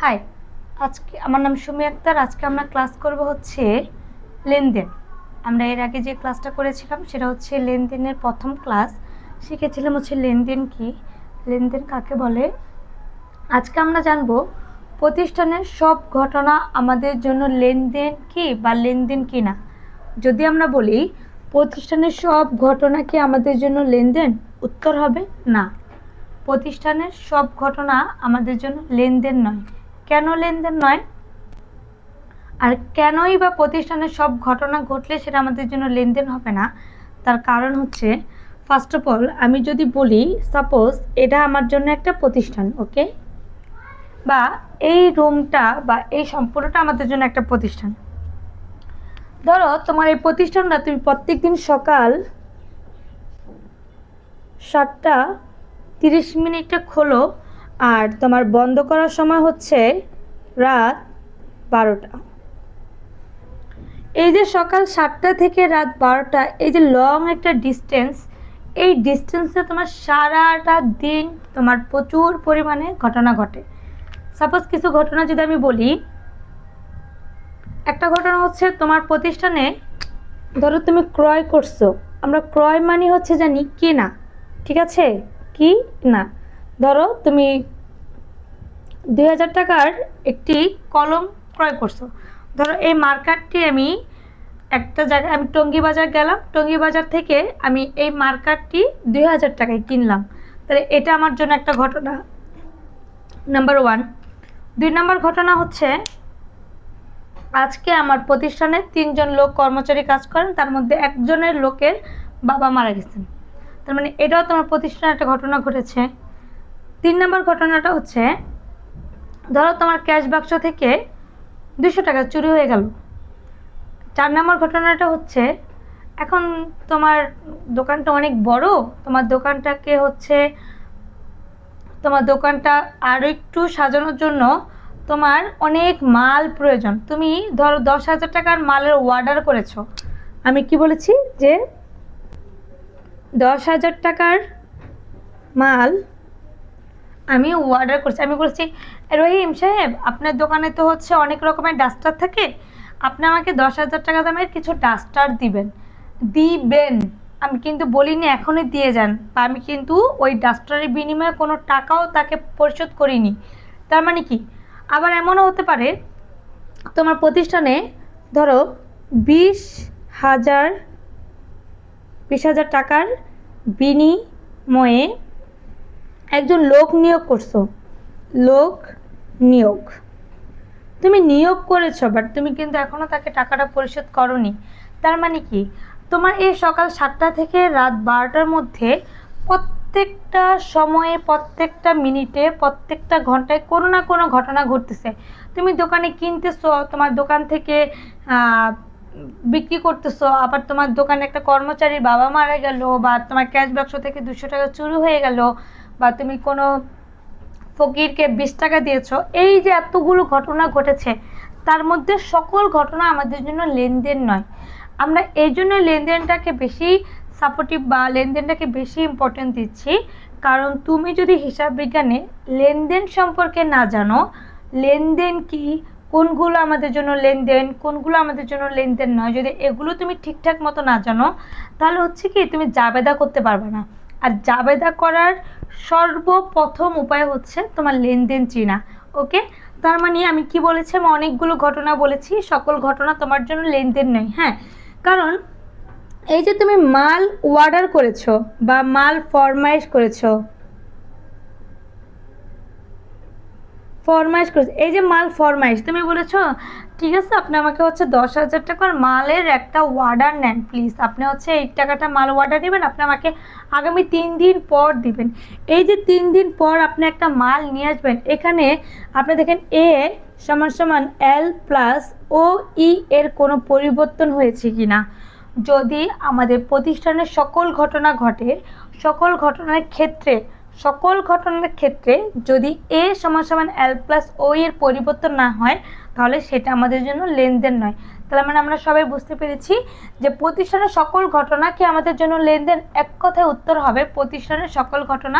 High, আজকে আমার নাম সুমি আক্তার। আজকে আমরা ক্লাস করব হচ্ছে লেনদেন। আমরা এর আগে যে ক্লাসটা করেছিলাম সেটা হচ্ছে লেনদেনের প্রথম ক্লাস। শিখেছিলাম হচ্ছে লেনদেন কি, লেনদেন কাকে বলে। আজকে আমরা জানব প্রতিষ্ঠানের সব ঘটনা আমাদের জন্য লেনদেন কি বা লেনদেন কি না। যদি আমরা বলি প্রতিষ্ঠানের সব ঘটনা কি আমাদের জন্য লেনদেন, উত্তর হবে না। প্রতিষ্ঠানের সব ঘটনা আমাদের জন্য লেনদেন নয়। কেন লেনদেন নয়, আর কেনই বা প্রতিষ্ঠানের সব ঘটনা ঘটলে সেটা আমাদের জন্য লেনদেন হবে না, তার কারণ হচ্ছে ফার্স্ট অফ অল আমি যদি বলি সাপোজ এটা আমার জন্য একটা প্রতিষ্ঠান, ওকে, বা এই রুমটা বা এই সম্পূর্ণটা আমাদের জন্য একটা প্রতিষ্ঠান। ধরো তোমার এই প্রতিষ্ঠানটা তুমি প্রত্যেকদিন সকাল 7:30 খোলো আর তোমার বন্ধ করার সময় হচ্ছে রাত 12টা। এই যে সকাল 7টা থেকে রাত 12টা, এই যে লং একটা ডিস্টেন্স, এই ডিস্টেন্সে তোমার সারাটা দিন তোমার প্রচুর পরিমাণে ঘটনা ঘটে। সাপোজ কিছু ঘটনা যদি আমি বলি, একটা ঘটনা হচ্ছে তোমার প্রতিষ্ঠানে ধরো তুমি ক্রয় করছো। আমরা ক্রয় মানে হচ্ছে জানি কেনা, ঠিক আছে, কি না। ধরো তুমি 2000 টাকার একটি কলম ক্রয় করছো। ধরো এই মার্কারটি আমি একটা জায়গায়, আমি টঙ্গী বাজার গেলাম, টঙ্গী বাজার থেকে আমি এই মার্কারটি 2000 টাকায় কিনলাম। তাহলে এটা আমার জন্য একটা ঘটনা, নাম্বার 1। 2 নম্বর ঘটনা হচ্ছে আজকে আমার প্রতিষ্ঠানে 3জন লোক কর্মচারী কাজ করেন, তার মধ্যে একজনের লোকের বাবা মারা গেছেন। তার মানে এটাও তোমার প্রতিষ্ঠানে একটা ঘটনা ঘটেছে। 3 নম্বর ঘটনাটা হচ্ছে ধরো তোমার ক্যাশ বাক্স থেকে 200 টাকা চুরি হয়ে গেল। 4 নম্বর ঘটনাটা হচ্ছে এখন তোমার দোকানটা অনেক বড়, তোমার দোকানটা আরও একটু সাজানোর জন্য তোমার অনেক মাল প্রয়োজন। তুমি ধরো 10,000 টাকার মালের অর্ডার করেছো। আমি কি বলেছি যে 10,000 টাকার মাল আমি অর্ডার করছি। আমি বলছি, রহিম সাহেব আপনার দোকানে তো হচ্ছে অনেক রকমের ডাস্টার থাকে, আপনি আমাকে 10,000 টাকা দামের কিছু ডাস্টার দিবেন। আমি কিন্তু বলিনি এখনই দিয়ে যান, বা আমি কিন্তু ওই ডাস্টারের বিনিময়ে কোনো টাকাও তাকে পরিশোধ করিনি। তার মানে কি, আবার এমনও হতে পারে তোমার প্রতিষ্ঠানে ধরো 20,000 টাকার বিনিময়ে একজন লোক নিয়োগ করছো। লোক নিয়োগ তুমি নিয়োগ করেছো, বাট তুমি কিন্তু এখনও তাকে টাকাটা পরিশোধ করোনি। তার মানে কি, তোমার এই সকাল 7টা থেকে রাত 12টার মধ্যে প্রত্যেকটা সময়ে, প্রত্যেকটা মিনিটে, প্রত্যেকটা ঘন্টায় কোনো না কোনো ঘটনা ঘটতেছে। তুমি দোকানে কিনতেছো, তোমার দোকান থেকে বিক্রি করতেছো, আবার তোমার দোকানে একটা কর্মচারীর বাবা মারা গেল, বা তোমার ক্যাশ বাক্স থেকে 200 টাকা চুরি হয়ে গেল, বা তুমি কোনো ফকিরকে 20 টাকা দিয়েছো। এই যে এতগুলো ঘটনা ঘটেছে, তার মধ্যে সকল ঘটনা আমাদের জন্য লেনদেন নয়। আমরা এই জন্য লেনদেনটাকে বেশি সাপোর্টিভ বা লেনদেনটাকে বেশি ইম্পর্টেন্ট দিচ্ছি, কারণ তুমি যদি হিসাব বিজ্ঞানে লেনদেন সম্পর্কে না জানো, লেনদেন কি, কোনগুলো আমাদের জন্য লেনদেন, কোনগুলো আমাদের জন্য লেনদেন নয়, যদি এগুলো তুমি ঠিকঠাক মতো না জানো, তাহলে হচ্ছে কি তুমি জাবেদা করতে পারবে না। আর জাবেদা করার সর্বপ্রথম উপায় হচ্ছে তোমার লেনদেন চেনা, ওকে। তার মানে আমি কি বলেছি, আমি অনেকগুলো ঘটনা বলেছি, সকল ঘটনা তোমার জন্য লেনদেন নেই। হ্যাঁ, কারণ এই যে তুমি মাল অর্ডার করেছো বা মাল ফরমাইশ করেছো, এই যে মাল ফরমাইশ তুমি বলেছো, ঠিক আছে আপনি আমাকে হচ্ছে 10,000 টাকার মালের একটা অর্ডার নেন প্লিজ, আপনি হচ্ছে এই টাকাটা মাল অর্ডার দিবেন, আপনি আমাকে আগামী 3 দিন পর দিবেন। এই যে 3 দিন পর আপনি একটা মাল নিয়ে আসবেন, এখানে আপনি দেখেন এ সমান সমান এল প্লাস ও ই এর কোনো পরিবর্তন হয়েছে কিনা। যদি আমাদের প্রতিষ্ঠানের সকল ঘটনা ঘটে, সকল ঘটনার ক্ষেত্রে যদি এ সমান সমান এল প্লাস ও এর পরিবর্তন না হয়, তাহলে সেটা আমাদের জন্য লেনদেন নয়। তাহলে মানে আমরা সবাই বুঝতে পেরেছি যে প্রতিষ্ঠানের সকল ঘটনা কি আমাদের জন্য লেনদেন। এক কথায় উত্তর হবে প্রতিষ্ঠানের সকল ঘটনা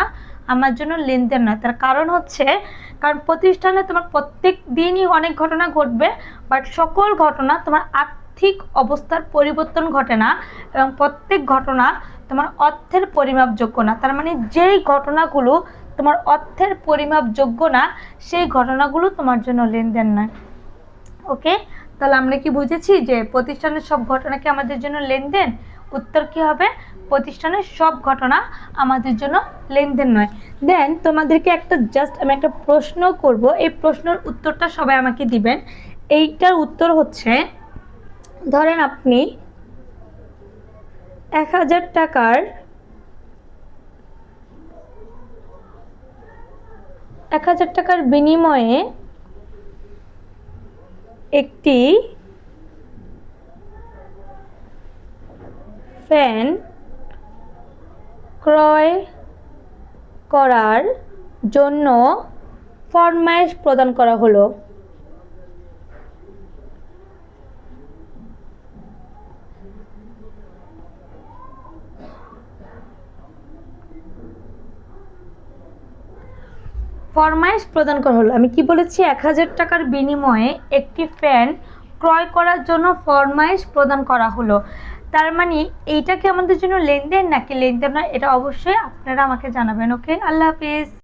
আমার জন্য লেনদেন নয়। তার কারণ হচ্ছে, কারণ প্রতিষ্ঠানে তোমার প্রত্যেক দিনই অনেক ঘটনা ঘটবে, বাট সকল ঘটনা তোমার আর্থিক অবস্থার পরিবর্তন ঘটে না, এবং প্রত্যেক ঘটনা তোমার অর্থের পরিমাপযোগ্য না। তার মানে যেই ঘটনাগুলো তোমার অর্থের পরিমাপযোগ্য না, সেই ঘটনাগুলো তোমার জন্য লেনদেন নয়। ওকে, তাহলে আমরা কি বুঝেছি যে প্রতিষ্ঠানের সব ঘটনা কি আমাদের জন্য লেনদেন? উত্তর কি হবে? প্রতিষ্ঠানের সব ঘটনা আমাদের জন্য লেনদেন নয়। দেন তোমাদেরকে আমি একটা প্রশ্ন করব, এই প্রশ্নের উত্তরটা সবাই আমাকে দিবেন। এইটার উত্তর হচ্ছে, ধরেন আপনি 1000 টাকার 1000 টাকার বিনিময়ে একটি ফ্যান ক্রয় করার জন্য ফরমায়েশ প্রদান করা হলো। ফরমায়েশ প্রদান করা হলো, আমি কি বলেছি? 1000 টাকার বিনিময়ে একটি ফ্যান ক্রয় করার জন্য ফরমায়েশ প্রদান করা হলো। তার মানে এইটা কি আমাদের জন্য লেনদেন নাকি লেনদেন নয়, এটা অবশ্যই আপনারা আমাকে জানাবেন। ওকে, আল্লাহ হাফিজ।